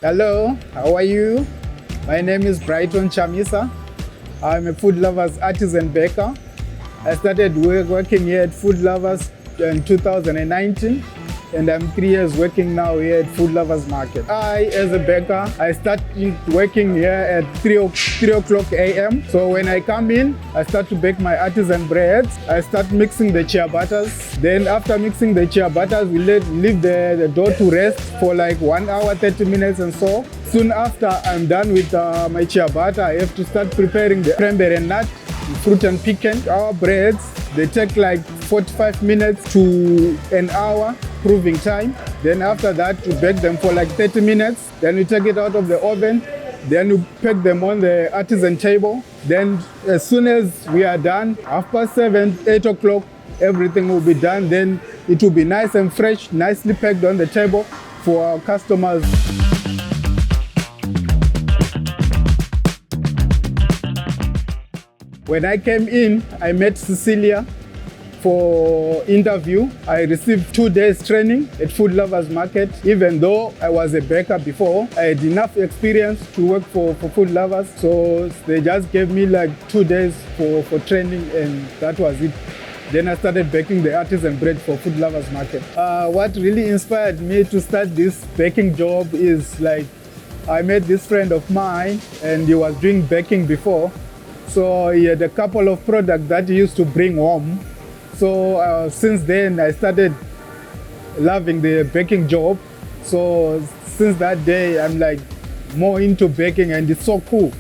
Hello, how are you? My name is Brighton Chamisa. I'm a Food Lovers artisan baker. I started working here at Food Lovers in 2019, and I'm 3 years working now here at Food Lovers Market. As a baker, I started working here at 3 o'clock a.m. So when I come in, I start to bake my artisan breads. I start mixing the chia butters. Then after mixing the chia butters, we leave the dough to rest for like 1 hour, 30 minutes and so. Soon after I'm done with my chia butter, I have to start preparing the cranberry and nut, fruit and pecan. Our breads, they take like 45 minutes to an hour proving time. Then after that, we bake them for like 30 minutes. Then we take it out of the oven. Then we pack them on the artisan table. Then as soon as we are done, 7:30, 8 o'clock, everything will be done. Then it will be nice and fresh, nicely packed on the table for our customers. When I came in, I met Cecilia for interview. I received 2 days training at Food Lovers Market. Even though I was a baker before, I had enough experience to work for Food Lovers. So they just gave me like 2 days for training, and that was it. Then I started baking the artisan bread for Food Lovers Market. What really inspired me to start this baking job is like, I met this friend of mine and he was doing baking before. So he had a couple of products that he used to bring home. So since then I started loving the baking job. So since that day I'm like more into baking, and it's so cool.